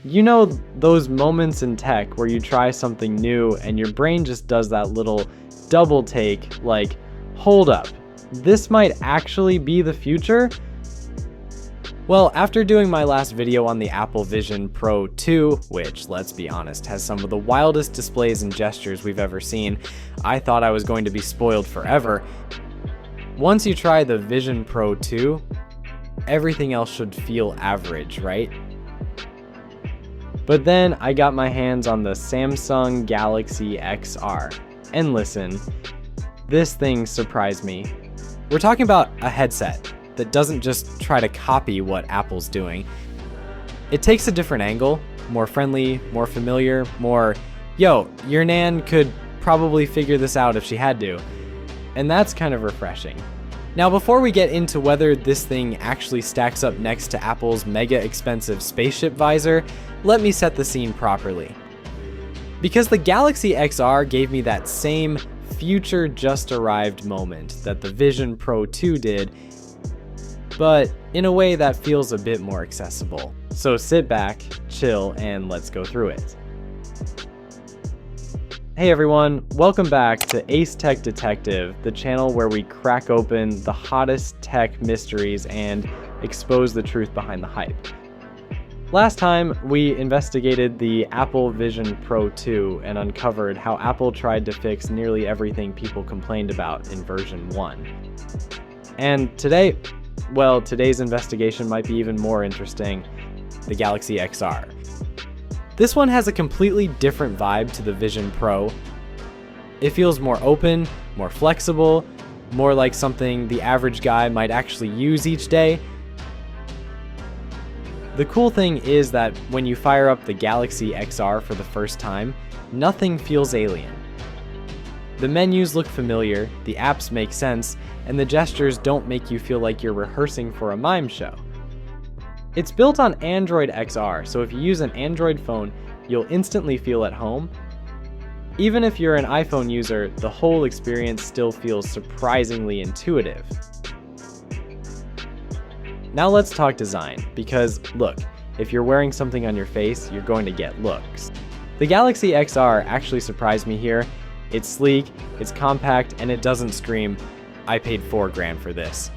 You know those moments in tech where you try something new and your brain just does that little double take, like, hold up, this might actually be the future? Well, after doing my last video on the Apple Vision Pro 2, which, let's be honest, has some of the wildest displays and gestures we've ever seen, I thought I was going to be spoiled forever. Once you try the Vision Pro 2, everything else should feel average, right? But then I got my hands on the Samsung Galaxy XR, and listen, this thing surprised me. We're talking about a headset that doesn't just try to copy what Apple's doing. It takes a different angle, more friendly, more familiar, more, yo, your nan could probably figure this out if she had to. And that's kind of refreshing. Now, before we get into whether this thing actually stacks up next to Apple's mega expensive spaceship visor, let me set the scene properly. Because the Galaxy XR gave me that same future just arrived moment that the Vision Pro 2 did, but in a way that feels a bit more accessible. So sit back, chill, and let's go through it. Hey everyone, welcome back to Ace Tech Detective, the channel where we crack open the hottest tech mysteries and expose the truth behind the hype. Last time, we investigated the Apple Vision Pro 2 and uncovered how Apple tried to fix nearly everything people complained about in version 1. And today, well, today's investigation might be even more interesting, the Galaxy XR. This one has a completely different vibe to the Vision Pro. It feels more open, more flexible, more like something the average guy might actually use each day. The cool thing is that when you fire up the Galaxy XR for the first time, nothing feels alien. The menus look familiar, the apps make sense, and the gestures don't make you feel like you're rehearsing for a mime show. It's built on Android XR, so if you use an Android phone, you'll instantly feel at home. Even if you're an iPhone user, the whole experience still feels surprisingly intuitive. Now let's talk design, because look, if you're wearing something on your face, you're going to get looks. The Galaxy XR actually surprised me here. It's sleek, it's compact, and it doesn't scream, "I paid $4 grand for this."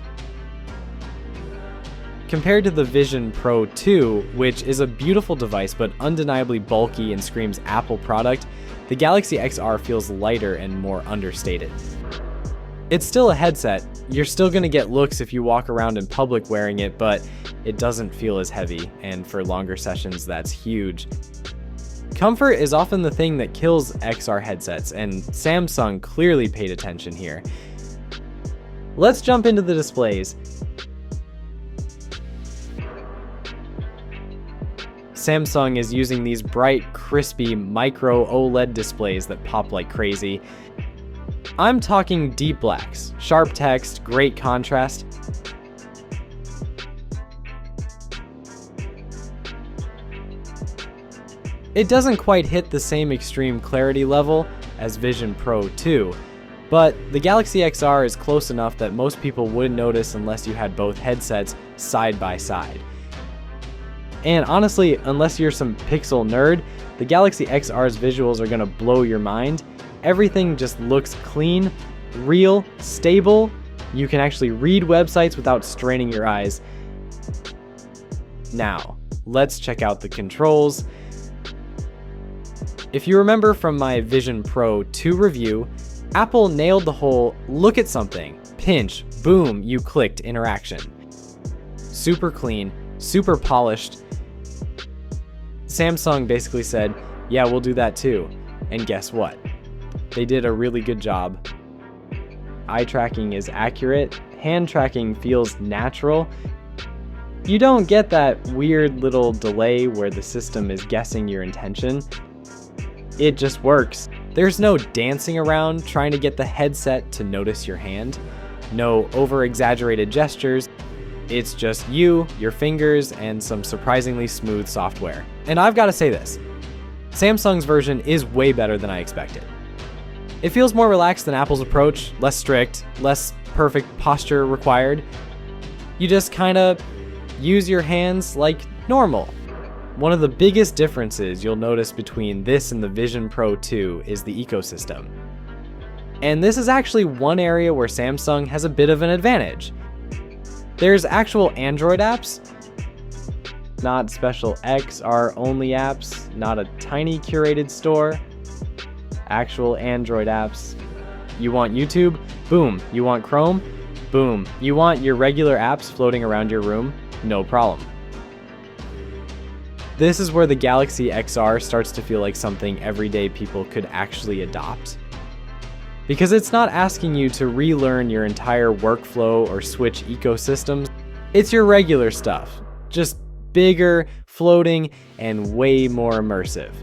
Compared to the Vision Pro 2, which is a beautiful device but undeniably bulky and screams Apple product, the Galaxy XR feels lighter and more understated. It's still a headset, you're still going to get looks if you walk around in public wearing it, but it doesn't feel as heavy, and for longer sessions that's huge. Comfort is often the thing that kills XR headsets, and Samsung clearly paid attention here. Let's jump into the displays. Samsung is using these bright, crispy Micro-OLED displays that pop like crazy. I'm talking deep blacks, sharp text, great contrast. It doesn't quite hit the same extreme clarity level as Vision Pro 2, but the Galaxy XR is close enough that most people wouldn't notice unless you had both headsets side by side. And honestly, unless you're some pixel nerd, the Galaxy XR's visuals are gonna blow your mind. Everything just looks clean, real, stable. You can actually read websites without straining your eyes. Now, let's check out the controls. If you remember from my Vision Pro 2 review, Apple nailed the whole look at something, pinch, boom, you clicked interaction. Super clean, super polished. Samsung basically said, yeah, we'll do that too. And guess what? They did a really good job. Eye tracking is accurate, hand tracking feels natural. You don't get that weird little delay where the system is guessing your intention. It just works. There's no dancing around trying to get the headset to notice your hand. No over-exaggerated gestures. It's just you, your fingers, and some surprisingly smooth software. And I've got to say this, Samsung's version is way better than I expected. It feels more relaxed than Apple's approach, less strict, less perfect posture required. You just kind of use your hands like normal. One of the biggest differences you'll notice between this and the Vision Pro 2 is the ecosystem. And this is actually one area where Samsung has a bit of an advantage. There's actual Android apps, not special XR only apps, not a tiny curated store, actual Android apps. You want YouTube? Boom. You want Chrome? Boom. You want your regular apps floating around your room? No problem. This is where the Galaxy XR starts to feel like something everyday people could actually adopt. Because it's not asking you to relearn your entire workflow or switch ecosystems. It's your regular stuff, just bigger, floating, and way more immersive.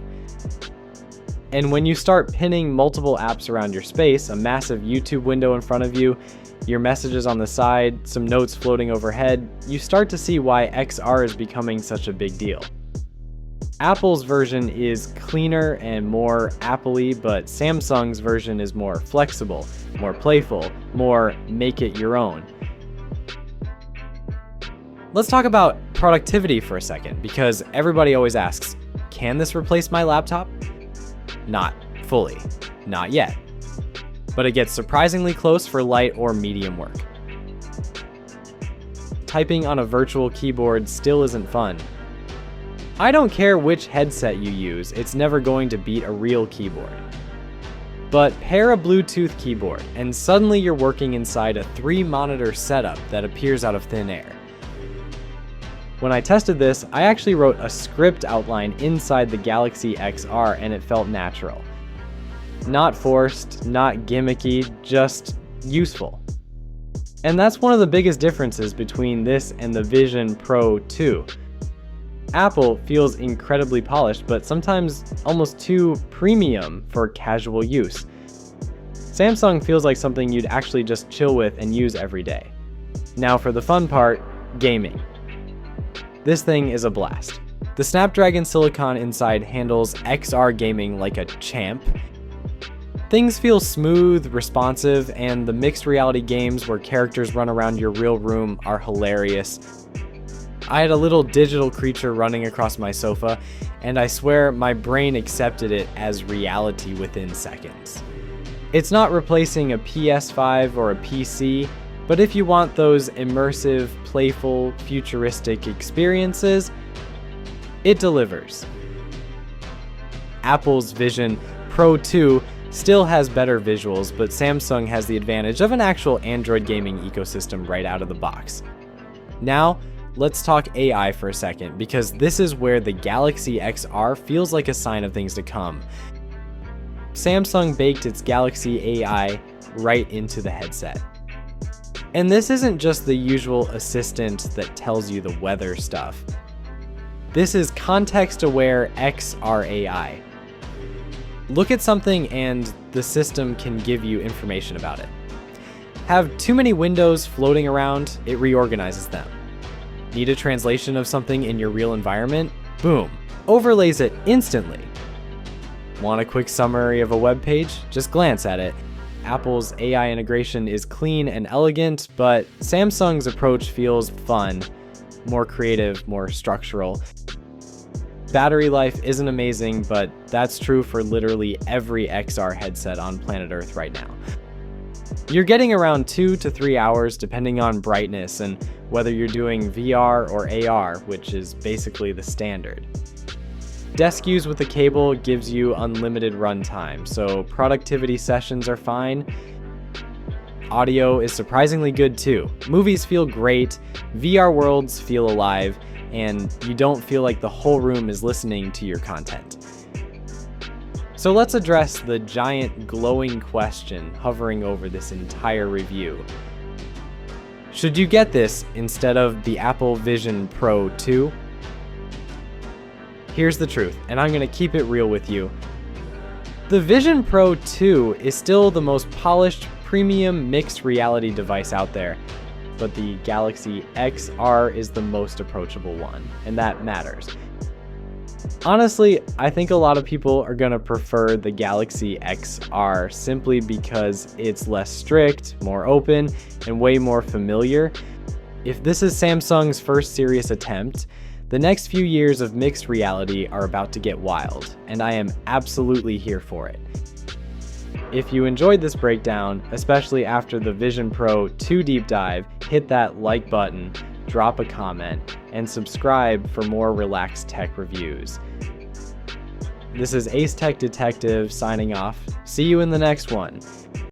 And when you start pinning multiple apps around your space, a massive YouTube window in front of you, your messages on the side, some notes floating overhead, you start to see why XR is becoming such a big deal. Apple's version is cleaner and more Apple-y, but Samsung's version is more flexible, more playful, more make it your own. Let's talk about productivity for a second, because everybody always asks, can this replace my laptop? Not fully, not yet. But it gets surprisingly close for light or medium work. Typing on a virtual keyboard still isn't fun. I don't care which headset you use, it's never going to beat a real keyboard. But pair a Bluetooth keyboard, and suddenly you're working inside a 3-monitor setup that appears out of thin air. When I tested this, I actually wrote a script outline inside the Galaxy XR and it felt natural. Not forced, not gimmicky, just useful. And that's one of the biggest differences between this and the Vision Pro 2. Apple feels incredibly polished, but sometimes almost too premium for casual use. Samsung feels like something you'd actually just chill with and use every day. Now for the fun part, gaming. This thing is a blast. The Snapdragon Silicon inside handles XR gaming like a champ. Things feel smooth, responsive, and the mixed reality games where characters run around your real room are hilarious. I had a little digital creature running across my sofa, and I swear my brain accepted it as reality within seconds. It's not replacing a PS5 or a PC, but if you want those immersive, playful, futuristic experiences, it delivers. Apple's Vision Pro 2 still has better visuals, but Samsung has the advantage of an actual Android gaming ecosystem right out of the box. Now, let's talk AI for a second, because this is where the Galaxy XR feels like a sign of things to come. Samsung baked its Galaxy AI right into the headset. And this isn't just the usual assistant that tells you the weather stuff. This is context-aware XR AI. Look at something and the system can give you information about it. Have too many windows floating around, it reorganizes them. Need a translation of something in your real environment? Boom, overlays it instantly. Want a quick summary of a web page? Just glance at it. Apple's AI integration is clean and elegant, but Samsung's approach feels fun, more creative, more structural. Battery life isn't amazing, but that's true for literally every XR headset on planet Earth right now. You're getting around 2 to 3 hours depending on brightness and whether you're doing VR or AR, which is basically the standard. Desk use with a cable gives you unlimited runtime, so productivity sessions are fine. Audio is surprisingly good too. Movies feel great, VR worlds feel alive, and you don't feel like the whole room is listening to your content. So let's address the giant glowing question hovering over this entire review. Should you get this instead of the Apple Vision Pro 2? Here's the truth, and I'm going to keep it real with you. The Vision Pro 2 is still the most polished, premium mixed reality device out there, but the Galaxy XR is the most approachable one, and that matters. Honestly, I think a lot of people are going to prefer the Galaxy XR simply because it's less strict, more open, and way more familiar. If this is Samsung's first serious attempt, The next few years of mixed reality are about to get wild, and I am absolutely here for it. If you enjoyed this breakdown, especially after the Vision Pro 2 deep dive, hit that like button, drop a comment, and subscribe for more relaxed tech reviews. This is Ace Tech Detective signing off. See you in the next one.